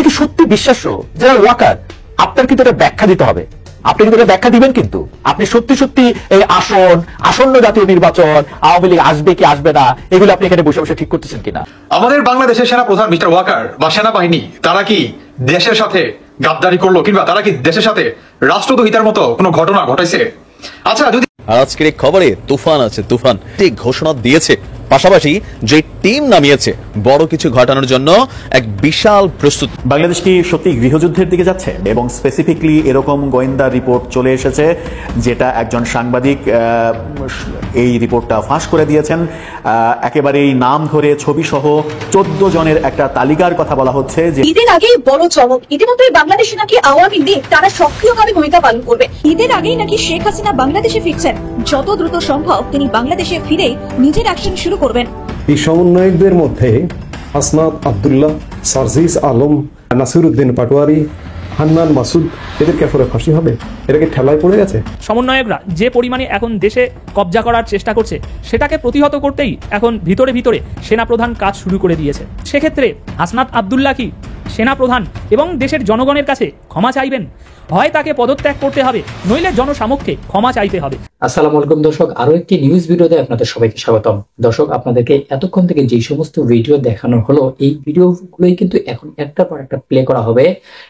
কি সত্যি বিশ্বাস্য জেনারেল ওয়াকার? আপনার কিন্তু এটা ব্যাখ্যা দিতে হবে, আপনি কিন্তু এটা ব্যাখ্যা দিবেন। কিন্তু আপনি সত্যি সত্যি এই আসন্ন জাতীয় নির্বাচন আওয়ামী লীগ আসবে কি আসবে না এগুলো আপনি এখানে বসে বসে ঠিক করতেছেন কিনা? আমাদের বাংলাদেশের সেনা প্রধান মিস্টার ওয়াকার বা সেনাবাহিনী তারা কি দেশের সাথে গাদ্দারি করলো, কিংবা তারা কি দেশের সাথে রাষ্ট্রদ্রোহিতার মতো কোনো ঘটনা ঘটাইছে? আচ্ছা, যদি আজকের এই খবরে তুফান আছে, তুফান ঠিক ঘোষণা দিয়েছে, পাশাপাশি যে টিম নামিয়েছে বড় কিছু ঘটানোর জন্য এক বিশাল প্রস্তুতি। বাংলাদেশ কি সত্যি গৃহযুদ্ধের দিকে যাচ্ছে? এবং স্পেসিফিকলি এরকম গোয়েন্দা রিপোর্ট চলে এসেছে, যেটা একজন সাংবাদিক এই রিপোর্টটা ফাঁস করে দিয়েছেন। একেবারেই নাম ধরে ছবি সহ 14 জনের একটা তালিকার কথা বলা হচ্ছে। যে ঈদের আগে বড় চমক, ইতিমধ্যে বাংলাদেশে নাকি আওয়ামী লীগ তারা সক্রিয়ভাবে ভূমিকা পালন করবে। ঈদের আগেই নাকি শেখ হাসিনা বাংলাদেশে ফিরছেন, যত দ্রুত সম্ভব তিনি বাংলাদেশে ফিরে নিজের অ্যাকশন শুরু করবেন। এই সমন্বয়কদের মধ্যে হাসনাত আব্দুল্লাহ, সার্জিস আলম, নাসিরউদ্দিন পাটোয়ারি, হান্নান মাসুদ, এদেরকে পরে ফাঁসি হবে? এটাকে ঠেলায় পড়ে গেছে। সমন্বয়করা যে পরিমাণে এখন দেশে কবজা করার চেষ্টা করছে, সেটাকে প্রতিহত করতেই এখন ভিতরে ভিতরে সেনাপ্রধান কাজ শুরু করে দিয়েছে। সেক্ষেত্রে হাসনাত আব্দুল্লাহ কি সেনাপ্রধান এবং দেশের জনগণের কাছে ক্ষমা চাইবেন? হয় তাকে পদত্যাগ করতে হবে, নইলে জনসমক্ষে ক্ষমা চাইতে হবে। আসসালামু আলাইকুম দর্শক, আরো একটি নিউজ ভিডিওতে আপনাদের সবাইকে স্বাগতম। দর্শক, আপনাদেরকে এতক্ষণ থেকে যে সমস্ত ভিডিও দেখানো হলো, এই ভিডিওগুলোই কিন্তু এখন একটার পর একটা প্লে করা হবে।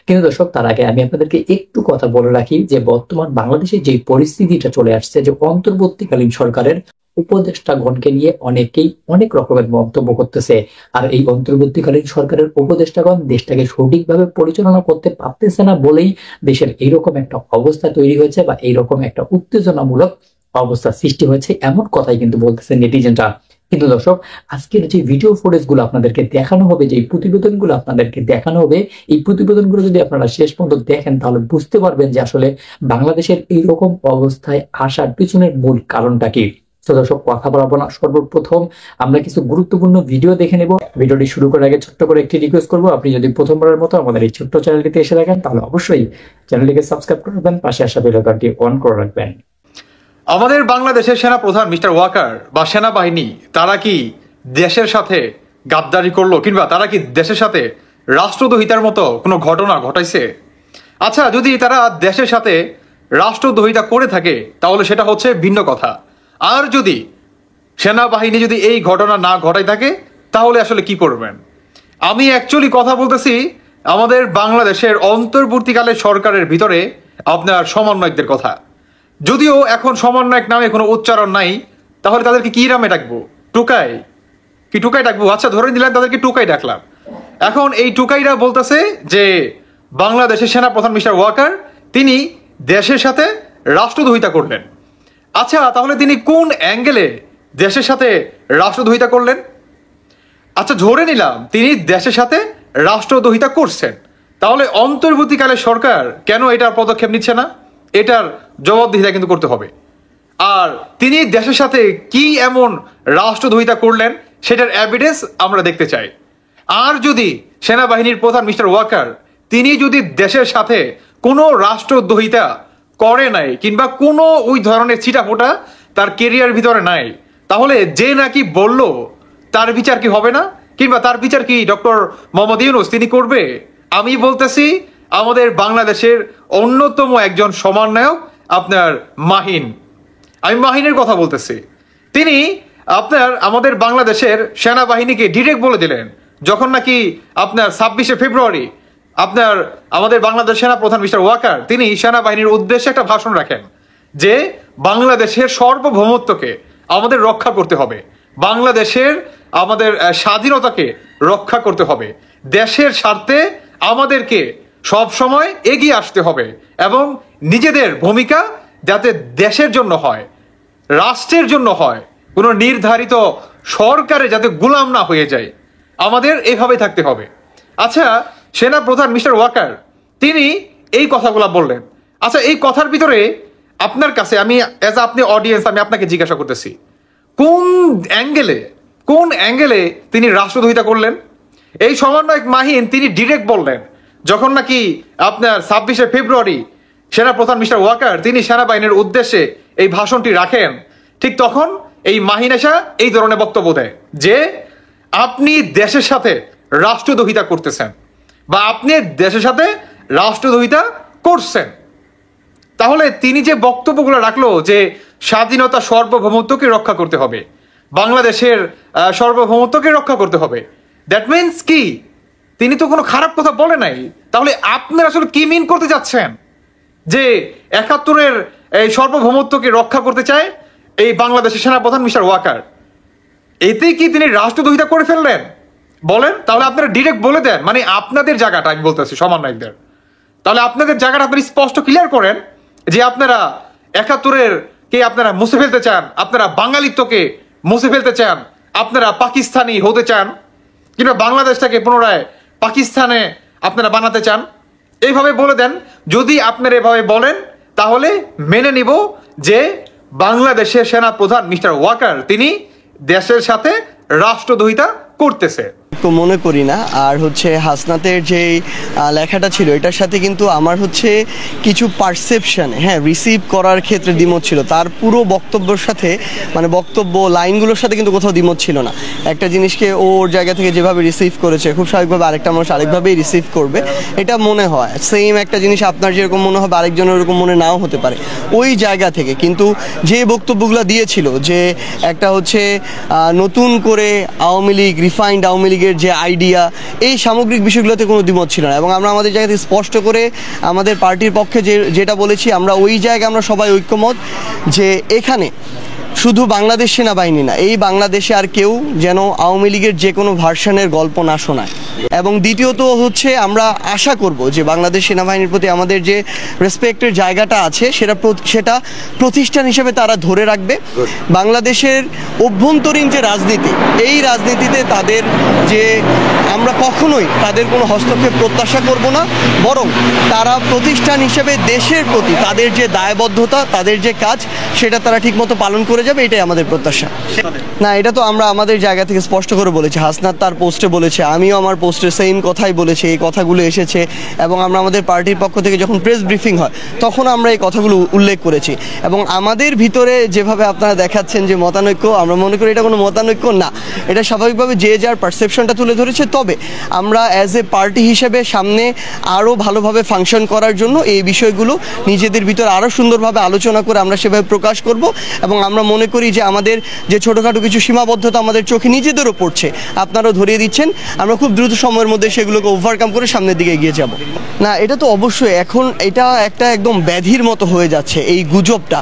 কিন্তু দর্শক, তার আগে আমি আপনাদেরকে একটু কথা বলে রাখি যে বর্তমান বাংলাদেশে যে পরিস্থিতিটা চলে আসছে, যে অন্তর্বর্তীকালীন সরকারের উপদেষ্টাগণকে নিয়ে অনেকেই অনেক রকমের মন্তব্য করতেছে। আর এই অন্তর্বর্তীকালীন সরকারের উপদেষ্টাগণ দেশটাকে সঠিকভাবে পরিচালনা করতে পারতেছে না বলেই দেশের এইরকম একটা অবস্থা তৈরি হয়েছে, বা এইরকম একটা উত্তেজনামূলক অবস্থা সৃষ্টি হয়েছে, এমন কথাই কিন্তু বলতেছে নেটিজেনরা। কিন্তু দর্শক, আজকের যে ভিডিও ফুটেজ গুলো আপনাদেরকে দেখানো হবে, যে প্রতিবেদনগুলো আপনাদেরকে দেখানো হবে, এই প্রতিবেদনগুলো যদি আপনারা শেষ পর্যন্ত দেখেন, তাহলে বুঝতে পারবেন যে আসলে বাংলাদেশের এইরকম অবস্থায় আসার পিছনের মূল কারণটা কি। তো দর্শক, কথা বলাবো না, সর্বপ্রথম আমরা কিছু গুরুত্বপূর্ণ ভিডিও দেখে নেব। ভিডিওটি শুরু করার আগে ছোট্ট করে একটি রিকোয়েস্ট করবো, আপনি যদি প্রথমবারের মতো আমাদের এই ছোট্ট চ্যানেলটিতে এসে থাকেন, তাহলে অবশ্যই চ্যানেলটিকে সাবস্ক্রাইব করে রাখবেন, পাশে আসা বেল আইকনটি অন করে রাখবেন। আমাদের বাংলাদেশের সেনা প্রধান মিস্টার ওয়াকার বা সেনাবাহিনী তারা কি দেশের সাথে গাদ্দারি করলো, কিংবা তারা কি দেশের সাথে রাষ্ট্রদ্রোহিতার মতো কোনো ঘটনা ঘটাইছে? আচ্ছা, যদি তারা দেশের সাথে রাষ্ট্রদ্রোহিতা করে থাকে তাহলে সেটা হচ্ছে ভিন্ন কথা। আর যদি সেনাবাহিনী যদি এই ঘটনা না ঘটাই থাকে তাহলে আসলে কি করবেন? আমি অ্যাকচুয়ালি কথা বলতেছি আমাদের বাংলাদেশের অন্তর্বর্তীকালের সরকারের ভিতরে আপনার সমন্বয়কদের কথা। যদিও এখন সমন্বয়ক নামে কোনো উচ্চারণ নাই, তাহলে তাদেরকে কি নামে ডাকবো? টুকাই? কি টুকাই ডাকবো? আচ্ছা, ধরে নিলাম তাদেরকে টুকাই ডাকলাম। এখন এই টুকাইরা বলতেছে যে বাংলাদেশের সেনাপ্রধান মিস্টার ওয়াকার তিনি দেশের সাথে রাষ্ট্রদ্রোহিতা করলেন। আচ্ছা, তাহলে তিনি কোন অ্যাঙ্গেলে দেশের সাথে রাষ্ট্রদ্রোহিতা করলেন? আচ্ছা, ধরে নিলাম তিনি দেশের সাথে রাষ্ট্রদ্রোহিতা করছেন, তাহলে অন্তর্বর্তীকালের সরকার কেন এটার পদক্ষেপ নিচ্ছে না? এটার জবাবদিহিতা কিন্তু করতে হবে। আর তিনি দেশের সাথে কি এমন রাষ্ট্রদ্রোহিতা করলেন সেটার এভিডেন্স আমরা দেখতে চাই। আর যদি সেনাবাহিনীর প্রধান মিস্টার ওয়াকার তিনি যদি দেশের সাথে কোনো রাষ্ট্রদ্রোহিতা করে নাই, কিংবা কোনো ওই ধরনের ছিটাফোটা তার কেরিয়ার ভিতরে নাই, তাহলে যে নাকি বলল তার বিচার কি হবে না? কিংবা তার বিচার কি ডক্টর মোহাম্মদ ইউনূস তিনি করবে? আমি বলতেছি আমাদের বাংলাদেশের অন্যতম একজন সমন্বয়ক আপনার মাহিন, আমি মাহিনের কথা বলতেছি। তিনি আপনার আমাদের বাংলাদেশের সেনাবাহিনীকে ডিরেক্ট বলে দিলেন, যখন নাকি আপনার 26শে ফেব্রুয়ারি আপনার আমাদের বাংলাদেশ সেনা প্রধান মিস্টার ওয়াকার তিনি সেনাবাহিনীর উদ্দেশ্যে একটা ভাষণ রাখেন যে বাংলাদেশের সার্বভৌমত্বকে আমাদের রক্ষা করতে হবে, বাংলাদেশের আমাদের স্বাধীনতাকে রক্ষা করতে হবে, দেশের স্বার্থে আমাদেরকে সব সময় এগিয়ে আসতে হবে, এবং নিজেদের ভূমিকা যাতে দেশের জন্য হয়, রাষ্ট্রের জন্য হয়, কোনো নির্ধারিত সরকারে যাতে গোলাম না হয়ে যায়, আমাদের এইভাবে থাকতে হবে। আচ্ছা, সেনা প্রধান মিস্টার ওয়াকার তিনি এই কথাগুলো বললেন। আচ্ছা, এই কথার ভিতরে আপনার কাছে আমি অ্যাজ আপনি অডিয়েন্স আমি আপনাকে জিজ্ঞাসা করতেছি, কোন অ্যাঙ্গেলে তিনি রাষ্ট্রদ্রোহিতা করলেন? এই সমন্বয়ক মাহিন তিনি ডিরেক্ট বললেন, যখন নাকি আপনার 26শে ফেব্রুয়ারি সেনা প্রধান মিস্টার ওয়াকার তিনি সেনাবাহিনীর উদ্দেশ্যে এই ভাষণটি রাখেন, ঠিক তখন এই মাহিন এসা এই ধরনের বক্তব্য দেয় যে আপনি দেশের সাথে রাষ্ট্রদ্রোহিতা করতেছেন। বা আপনি দেশের সাথে রাষ্ট্রদ্রোহিতা করছেন, তাহলে তিনি যে বক্তব্যগুলো রাখলো যে স্বাধীনতা সার্বভৌমত্বকে রক্ষা করতে হবে, বাংলাদেশের সার্বভৌমত্বকে রক্ষা করতে হবে, দ্যাট মিনস কি তিনি তো কোনো খারাপ কথা বলে নাই। তাহলে আপনারা আসলে কি মিন করতে যাচ্ছেন যে ৭১-এর এই সার্বভৌমত্বকে রক্ষা করতে চায় এই বাংলাদেশের সেনাপ্রধান মিস্টার ওয়াকার? এতেই কি তিনি রাষ্ট্রদ্রোহিতা করে ফেললেন? বলেন, তাহলে আপনারা ডিরেক্ট বলে দেন, মানে আপনাদের জায়গাটা আমি বলতেছি সমন্বয়কদের, তাহলে আপনাদের জায়গাটা আপনারা স্পষ্ট ক্লিয়ার করেন যে আপনারা ৭১-এর কে আপনারা মুছে ফেলতে চান, আপনারা বাঙালিত্বকে মুছে ফেলতে চান, আপনারা পাকিস্তানি হতে চান, কিংবা বাংলাদেশটাকে পুনরায় পাকিস্তানে আপনারা বানাতে চান। এইভাবে বলে দেন। যদি আপনারা এভাবে বলেন তাহলে মেনে নিব যে বাংলাদেশের সেনা প্রধান মিস্টার ওয়াকার তিনি দেশের সাথে রাষ্ট্রদ্রোহিতা করতেছে। মনে করি না। আর হচ্ছে হাসনাতের যে লেখাটা ছিল এটার সাথে কিন্তু আমার হচ্ছে কিছু পারসেপশানে রিসিভ করার ক্ষেত্রে দ্বিমত ছিল, তার পুরো বক্তব্যের সাথে মানে বক্তব্য লাইনগুলোর সাথে কিন্তু কোথাও দ্বিমত ছিল না। একটা জিনিসকে ওর জায়গা থেকে যেভাবে রিসিভ করেছে খুব স্বাভাবিকভাবে আরেকটা মানুষ আরেকভাবেই রিসিভ করবে, এটা মনে হয়। সেম একটা জিনিস আপনার যেরকম মনে হবে আরেকজনের ওরকম মনে নাও হতে পারে ওই জায়গা থেকে। কিন্তু যে বক্তব্যগুলো দিয়েছিল যে একটা হচ্ছে নতুন করে আওয়ামী লীগ, রিফাইন্ড আওয়ামী লীগের যে আইডিয়া, এই সামগ্রিক বিষয়গুলোতে কোনো দ্বিমত ছিল না। এবং আমরা আমাদের জায়গা থেকে স্পষ্ট করে আমাদের পার্টির পক্ষে যেটা বলেছি, আমরা ওই জায়গায় আমরা সবাই ঐক্যমত যে এখানে শুধু বাংলাদেশ সেনাবাহিনী না, এই বাংলাদেশে আর কেউ যেন আওয়ামী লীগের যে কোনো ভার্সনের গল্প না শোনায়। এবং দ্বিতীয়ত হচ্ছে আমরা আশা করব যে বাংলাদেশ সেনাবাহিনীর প্রতি আমাদের যে রেসপেক্টের জায়গাটা আছে সেটা প্রতিষ্ঠান হিসেবে তারা ধরে রাখবে। বাংলাদেশের অভ্যন্তরীণ যে রাজনীতি, এই রাজনীতিতে তাদের যে আমরা কখনোই তাদের কোনো হস্তক্ষেপ প্রত্যাশা করব না, বরং তারা প্রতিষ্ঠান হিসেবে দেশের প্রতি তাদের যে দায়বদ্ধতা, তাদের যে কাজ, সেটা তারা ঠিকমতো পালন করে যাবে, এটাই আমাদের প্রত্যাশা। না, এটা তো আমরা আমাদের জায়গা থেকে স্পষ্ট করে বলেছি। হাসনাত তার পোস্টে বলেছে, আমিও আমার পোস্টে সেম কথাই বলেছি, এই কথাগুলো এসেছে। এবং আমরা আমাদের পার্টির পক্ষ থেকে যখন প্রেস ব্রিফিং হয় তখন আমরা এই কথাগুলো উল্লেখ করেছি। এবং আমাদের ভিতরে যেভাবে আপনারা দেখাচ্ছেন যে মতানৈক্য, আমরা মনে করি এটা কোনো মতানৈক্য না, এটা স্বাভাবিকভাবে যে যার পারসেপশনটা তুলে ধরেছে। তবে আমরা অ্যাজ এ পার্টি হিসেবে সামনে আরও ভালোভাবে ফাংশন করার জন্য এই বিষয়গুলো নিজেদের ভিতরে আরও সুন্দরভাবে আলোচনা করে আমরা সেভাবে প্রকাশ করব। এবং আমরা মনে করি যে আমাদের যে ছোটোখাটো কিছু সীমাবদ্ধতা আমাদের চোখে নিজেদেরও পড়ছে, আপনারাও ধরিয়ে দিচ্ছেন, আমরা খুব দ্রুত সময়ের মধ্যে সেগুলোকে ওভারকাম করে সামনের দিকে এগিয়ে যাব। না, এটা তো অবশ্যই এখন এটা একটা একদম ব্যাধির মতো হয়ে যাচ্ছে এই গুজবটা।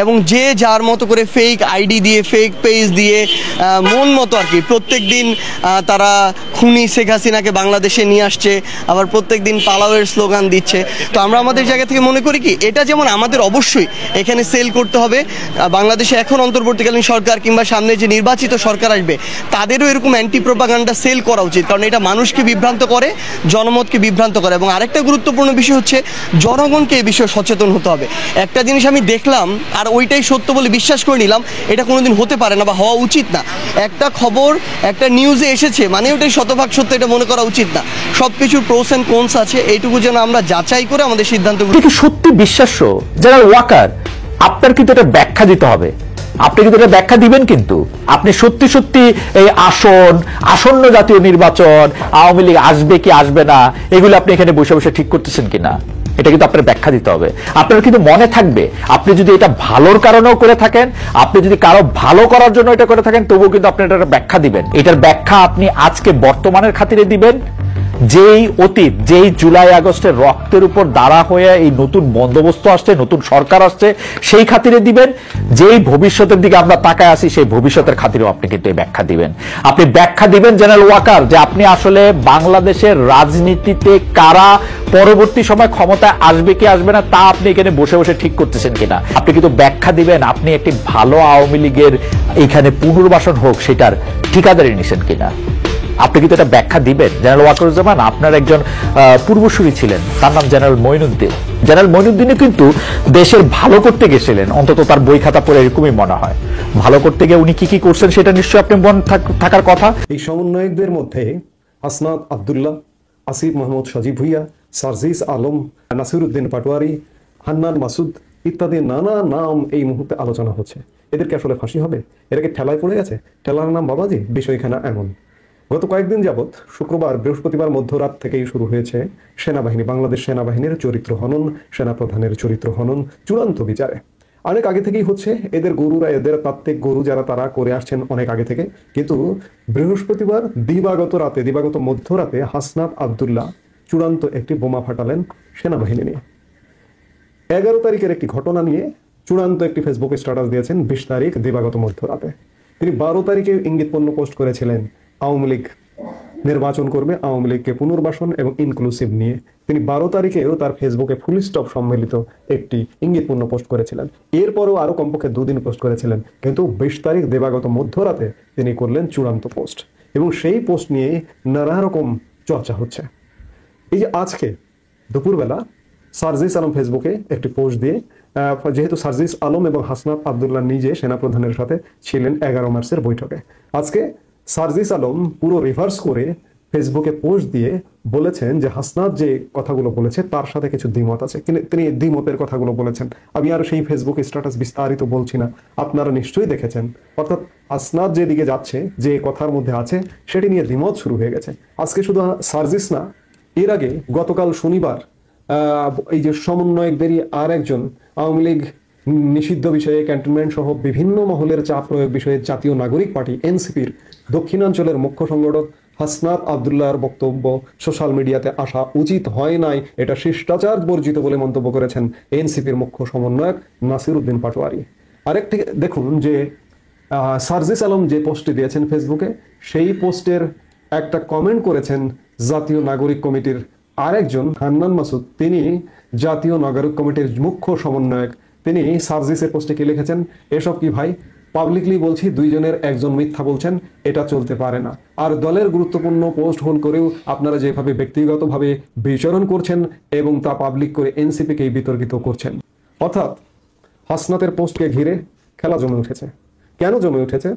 এবং যে যার মতো করে ফেক আইডি দিয়ে, ফেক পেজ দিয়ে মন মতো আর কি প্রত্যেক দিন তারা খুনি শেখ হাসিনাকে বাংলাদেশে নিয়ে আসছে, আবার প্রত্যেক দিন পালাওয়ের স্লোগান দিচ্ছে। তো আমরা আমাদের জায়গা থেকে মনে করি কি, এটা যেমন আমাদের অবশ্যই এখানে সেল করতে হবে, বাংলাদেশে এখন অন্তর্বর্তীকালীন সরকার কিংবা সামনে যে নির্বাচিত সরকার আসবে তাদেরও এরকম অ্যান্টি প্রোপাগান্ডা সেল করা উচিত, কারণ এটা মানুষকে বিভ্রান্ত করে, জনমতকে বিভ্রান্ত করে। এবং আরেকটা গুরুত্বপূর্ণ বিষয় হচ্ছে জনগণকে এই বিষয়ে সচেতন হতে হবে। একটা জিনিস আমি দেখলাম আর ওইটাই সত্য বলে বিশ্বাস করে নিলাম, এটা কোনোদিন হতে পারে না বা হওয়া উচিত না। একটা খবর একটা নিউজে এসেছে মানে ওটাই শতভাগ সত্য, এটা মনে করা উচিত না। সব কিছুর প্রোস অ্যান্ড কোনস আছে, এইটুকু যেন আমরা যাচাই করে আমাদের সিদ্ধান্তগুলো। কি সত্যি বিশ্বাস্য জেনারেল ওয়াকার, আপনার কিন্তু এটা ব্যাখ্যা দিতে হবে। আপনি কিন্তু এটা ব্যাখ্যা দিবেন, কিন্তু আপনি সত্যি সত্যি এই আসন্ন জাতীয় নির্বাচন, আওয়ামী লীগ আসবে কি আসবে না, এগুলো আপনি এখানে বসে বসে ঠিক করতেছেন কিনা, এটা কিন্তু আপনার ব্যাখ্যা দিতে হবে। আপনার কিন্তু মনে থাকবে, আপনি যদি এটা ভালোর কারণেও করে থাকেন, আপনি যদি কারো ভালো করার জন্য এটা করে থাকেন, তবুও কিন্তু আপনি এটার ব্যাখ্যা দিবেন। এটার ব্যাখ্যা আপনি আজকে বর্তমানের খাতিরে দিবেন, যেই অতীত, যেই জুলাই আগস্টের রক্তের উপর দাঁড়া হয়ে এই নতুন বন্দোবস্ত আসছে, নতুন সরকার আসছে, সেই খাতিরে দিবেন। যেই ভবিষ্যতের দিকে আমরা তাকায় আছি, সেই ভবিষ্যতের খাতিরেও আপনি কিন্তু এই ব্যাখ্যা দিবেন। আপনি ব্যাখ্যা দিবেন জেনারেল ওয়াকার, যে আপনি আসলে বাংলাদেশের রাজনীতিতে কারা পরবর্তী সময় ক্ষমতায় আসবে কি আসবে না তা আপনি এখানে বসে বসে ঠিক করতেছেন কিনা। আপনি কিন্তু ব্যাখ্যা দিবেন আপনি একটি ভালো আওয়ামী লীগের এখানে পুনর্বাসন হোক সেটার ঠিকাদারি নিছেন কিনা। আপনি কিন্তু এটা ব্যাখ্যা দিবেন। জেনারেল ওয়াকারুজ্জামান আপনার একজন পূর্বসূরি ছিলেন, তার নাম জেনারেল মঈনুদ্দিন। জেনারেল মঈনুদ্দিনও কিন্তু দেশের ভালো করতে গেছিলেন, অন্তত তার বই খাতা পড়ে এরকমই মনে হয়। ভালো করতে গিয়ে উনি কি কি করছেন সেটা নিশ্চয়ই আপনি মনে থাকার কথা। এই সমন্বয়কদের মধ্যে হাসনাত আব্দুল্লাহ, আসিফ মোহাম্মদ সজীব ভুইয়া, সার্জিস আলম, নাসিরউদ্দিন পাটোয়ারি, হান্নান মাসুদ ইত্যাদি নানা নাম এই মুহূর্তে আলোচনা হচ্ছে। এদেরকে আসলে ফাঁসি হবে? এরা কি ঠেলায় পড়ে গেছে? ঠেলার নাম বাবাজি, বিষয়খানা এমন। গত কয়েকদিন যাবৎ শুক্রবার বৃহস্পতিবার মধ্যরাত থেকেই শুরু হয়েছে সেনাবাহিনী, বাংলাদেশ সেনাবাহিনীর চরিত্র হনন, সেনাপ্রধানের চরিত্র হনন চূড়ান্ত বিচারে। অনেক আগে থেকেই হচ্ছে, এদের গরুরা, এদের তাত্ত্বিক গরু যারা, তারা করে আসছেন অনেক আগে থেকে। কিন্তু বৃহস্পতিবার দিবাগত মধ্যরাতে হাসনাত আব্দুল্লাহ চূড়ান্ত একটি বোমা ফাটালেন সেনাবাহিনী নিয়ে। 11 তারিখের একটি ঘটনা নিয়ে চূড়ান্ত একটি ফেসবুকে স্ট্যাটাস দিয়েছেন 20 তারিখ দিবাগত মধ্যরাতে। তিনি 12 তারিখে ইঙ্গিতপূর্ণ পোস্ট করেছিলেন আওয়ামী লীগ নির্বাচন করবে, আওয়ামী লীগকে পুনর্বাসন এবং ইনক্লুসিভ নিয়ে। তিনি 12 তারিখেও তার ফেসবুকে ফুল স্টপ সম্মিলিত একটি ইঙ্গিতপূর্ণ পোস্ট করেছিলেন। এরপরও আরো কমপক্ষে 2 দিন পোস্ট করেছিলেন, কিন্তু 20 তারিখ দিবাগত মধ্যরাতে তিনি করলেন চূড়ান্ত পোস্ট, এবং সেই পোস্ট নিয়ে নানা রকম চর্চা হচ্ছে। এই যে আজকে দুপুরবেলা সার্জিস আলম ফেসবুকে একটি পোস্ট দিয়ে, যেহেতু সার্জিস আলম এবং হাসনাত আব্দুল্লাহ নিজে সেনাপ্রধানের সাথে ছিলেন 11 মার্চের বৈঠকে, আজকে সার্জিস আলম পুরো রিভার্স করে ফেসবুকে পোস্ট দিয়ে বলেছেন যে হাসনাত যে কথাগুলো বলেছে তার সাথে কিছু দ্বিমত আছে। তিনি দ্বিমতের কথাগুলো বলেছেন। আমি আর সেই ফেসবুক স্ট্যাটাস বিস্তারিত বলছি না, আপনারা নিশ্চয়ই দেখেছেন। অর্থাৎ হাসনাত যেদিকে যাচ্ছে, যে কথার মধ্যে আছে, সেটি নিয়ে দ্বিমত শুরু হয়ে গেছে। আজকে শুধু সার্জিস না, এর আগে গতকাল শনিবার এই যে সমন্বয়কদেরই আর একজন আওয়ামী লীগ নিষিদ্ধ বিষয়ে ক্যান্টনমেন্ট সহ বিভিন্ন মহলের চাপ প্রয়োগ বিষয়ে জাতীয় নাগরিক পার্টি এনসিপির দক্ষিণাঞ্চলের মুখ্য সংগঠক হাসনাত আব্দুল্লাহর বক্তব্য সোশ্যাল মিডিয়াতে আসা উচিত হয় নাই, এটা শিষ্টাচার বর্জিত বলে মন্তব্য করেছেন এনসিপির মুখ্য সমন্বয়ক নাসিরউদ্দিন পাটোয়ারি। আরেকটি দেখুন যে সার্জিস আলম যে পোস্টটি দিয়েছেন ফেসবুকে, সেই পোস্টের একটা কমেন্ট করেছেন জাতীয় নাগরিক কমিটির আরেকজন হান্নান মাসুদ। তিনি জাতীয় নাগরিক কমিটির মুখ্য সমন্বয়ক। তিনি সার্জিসের পোস্টে কি লিখেছেন, এসব কি ভাই, পাবলিকলি বলছি দুইজনের একজন মিথ্যা বলছেন, এটা চলতে পারে না। আর দলের গুরুত্বপূর্ণ পোস্ট হোল করেও আপনারা যেভাবে ব্যক্তিগতভাবে বিচরণ করছেন এবং তা পাবলিক করে এনসিপিকেই বিতর্কিত করছেন। অর্থাৎ হাসনাতের পোস্টকে ঘিরে খেলা জমে উঠেছে। কেন জমে উঠেছে?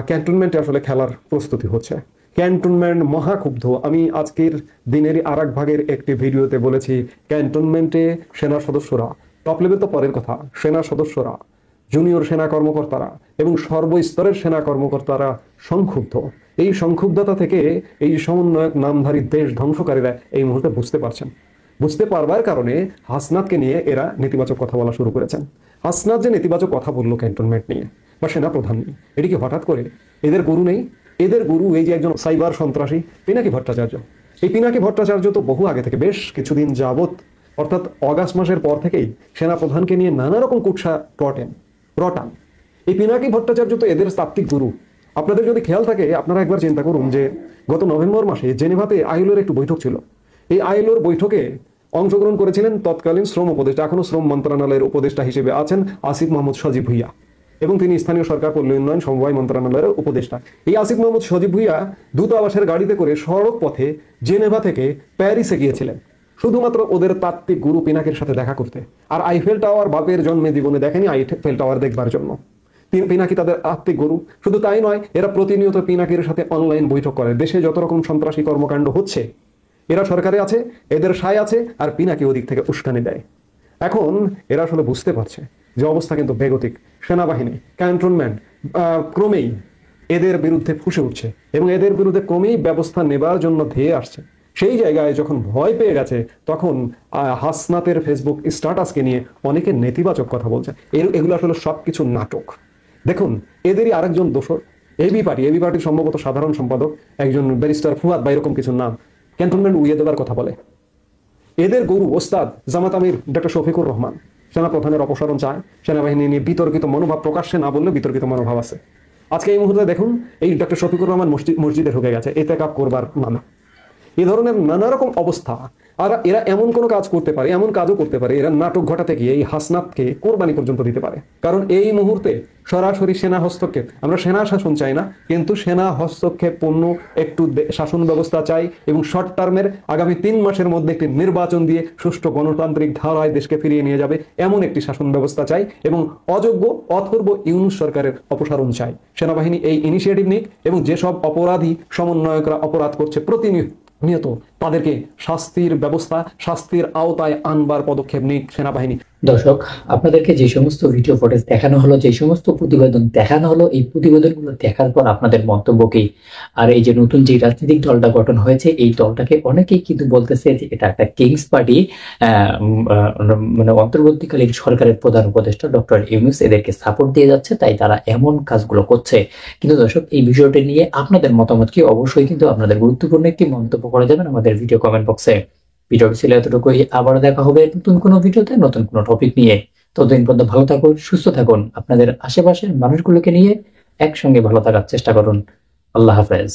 ক্যান্টনমেন্টে আসলে খেলার প্রস্তুতি হচ্ছে। ক্যান্টনমেন্ট মহাক্ষুব্ধ। আমি আজকের দিনেরই আর এক ভাগের একটি ভিডিওতে বলেছি, ক্যান্টনমেন্টে সেনা সদস্যরা, টপ লেভেল তো পরের কথা, সেনা সদস্যরা, জুনিয়র সেনা কর্মকর্তারা এবং সর্বস্তরের সেনা কর্মকর্তারা সংক্ষুব্ধ। এই সংক্ষুব্ধতা থেকে এই সমন্বয়ক নামধারী দেশ ধ্বংসকারীরা এই মুহূর্তে বুঝতে পারবার কারণে হাসনাতকে নিয়ে এরা নেতিবাচক কথা বলা শুরু করেছেন। হাসনাত যে নেতিবাচক কথা বললো ক্যান্টনমেন্ট নিয়ে বা সেনা প্রধান নিয়ে, এটি কি হঠাৎ করে? এদের গুরু নেই? এদের গুরু এই যে একজন সাইবার সন্ত্রাসী পিনাকি ভট্টাচার্য। এই পিনাকি ভট্টাচার্য তো বহু আগে থেকে, বেশ কিছুদিন যাবত, অর্থাৎ অগাস্ট মাসের পর থেকেই সেনা প্রধানকে নিয়ে নানা রকম কুৎসা রটান। এই পিনাকি ভট্টাচার্য তো এদের তাত্ত্বিক গুরু। আপনাদের যদি খেয়াল থাকে, আপনারা একবার চিন্তা করুন যে গত নভেম্বর মাসে জেনেভাতে আইএলওর একটু বৈঠক ছিল। এই আইএলওর বৈঠকে অংশগ্রহণ করেছিলেন তৎকালীন শ্রম উপদেষ্টা, এখনো শ্রম মন্ত্রণালয়ের উপদেষ্টা হিসেবে আছেন আসিফ মাহমুদ সজীব ভুইয়া, এবং তিনি স্থানীয় সরকার পল্লী উন্নয়ন সমবায় মন্ত্রণালয়ের উপদেষ্টা। এই আসিফ মাহমুদ সজীব ভুইয়া দূতাবাসের গাড়িতে করে সড়ক পথে জেনেভা থেকে প্যারিসে গিয়েছিলেন শুধুমাত্র ওদের তাত্ত্বিক গুরু পিনাকির সাথে দেখা করতে। আর আইফেল টাওয়ার বাপের জন্মে জীবনে দেখেনি, আইফেল টাওয়ার দেখবার জন্য। পিনাকি তাদের আত্মিক গুরু। শুধু তাই নয়, এরা প্রতিনিয়ত পিনাকির সাথে অনলাইন বৈঠক করে। দেশে যত রকম সন্ত্রাসী কর্মকাণ্ড হচ্ছে, এরা সরকারে আছে, এদের সায় আছে, আর পিনাকি ওদিক থেকে উস্কানি দেয়। এখন এরা আসলে বুঝতে পারছে যে অবস্থা কিন্তু বেগতিক। সেনাবাহিনী, ক্যান্টনমেন্ট ক্রমেই এদের বিরুদ্ধে ফুঁসে উঠছে এবং এদের বিরুদ্ধে ক্রমেই ব্যবস্থা নেবার জন্য ধেয়ে আসছে। সেই জায়গায় যখন ভয় পেয়ে গেছে, তখন হাসনাতের ফেসবুক স্ট্যাটাসকে নিয়ে অনেকে নেতিবাচক কথা বলছে। এগুলো আসলে সবকিছু নাটক। দেখুন, এদেরই আরেকজন দোসর এবি পার্টির সম্ভবত সাধারণ সম্পাদক একজন ব্যারিস্টার ফুয়াদ বা এরকম কিছু নাম, ক্যান্টনমেন্ট উড়িয়ে দেওয়ার কথা বলে। এদের গুরু ওস্তাদ জামাত আমির ডক্টর শফিকুর রহমান সেনা প্রধানের অপসারণ চায়। সেনাবাহিনী নিয়ে বিতর্কিত মনোভাব, প্রকাশ্যে না বললে বিতর্কিত মনোভাব আছে। আজকে এই মুহূর্তে দেখুন, এই ডক্টর শফিকুর রহমান মসজিদে ঢুকে গেছে এতেকাব করবার নামে। এই ধরনের নানা রকম অবস্থা। আর এরা এমন কোনো কাজ করতে পারে, এমন কাজও করতে পারে, এরা নাটক ঘটাতে গিয়ে এই হাসনাতকে কোরবানি পর্যন্ত দিতে পারে। কারণ এই মুহূর্তে সরাসরি সেনা হস্তক্ষেপ, আমরা সেনা শাসন চাই না, কিন্তু সেনা হস্তক্ষেপ পূর্ণ একটু শাসন ব্যবস্থা চাই, এবং শর্ট টার্মের আগামী 3 মাসের মধ্যে একটি নির্বাচন দিয়ে সুষ্ঠু গণতান্ত্রিক ধারায় দেশকে ফিরিয়ে নিয়ে যাবে এমন একটি শাসন ব্যবস্থা চাই, এবং অযোগ্য অথর্ব ইউনূস সরকারের অপসারণ চাই। সেনাবাহিনী এই ইনিশিয়েটিভ নিক, এবং যেসব অপরাধী সমন্বয়করা অপরাধ করছে প্রতিনিয়ত তাদেরকে শাস্তির ব্যবস্থা, শাস্তির আওতায় আনবার পদক্ষেপ নিক সেনাবাহিনী। দর্শক, আপনাদেরকে যে সমস্ত ভিডিও ফুটেজ দেখানো হলো, যে সমস্ত প্রতিবেদন দেখানো হলো, এই প্রতিবেদনগুলো দেখার পর আপনাদের মন্তব্য কি? আর এই যে নতুন যে রাজনৈতিক দলটা গঠন হয়েছে, এই দলটাকে অনেকেই কিন্তু বলতেছে যে এটা একটা কিংস পার্টি, মানে অন্তর্বর্তীকালীন সরকারের প্রধান উপদেষ্টা ডক্টর ইউনূস এদেরকে সাপোর্ট দিয়ে যাচ্ছে, তাই তারা এমন কাজগুলো করছে। কিন্তু দর্শক, এই বিষয়টি নিয়ে আপনাদের মতামত কি? অবশ্যই কিন্তু আপনাদের গুরুত্বপূর্ণ একটি মন্তব্য করে যাবেন আমাদের ভিডিও কমেন্ট বক্সে। ভিডিওটি ছিল এতটুকুই, আবার দেখা হবে নতুন কোনো ভিডিওতে নতুন কোনো টপিক নিয়ে। ততদিন পর্যন্ত ভালো থাকুন, সুস্থ থাকুন, আপনাদের আশেপাশের মানুষগুলোকে নিয়ে একসঙ্গে ভালো থাকার চেষ্টা করুন। আল্লাহ হাফেজ।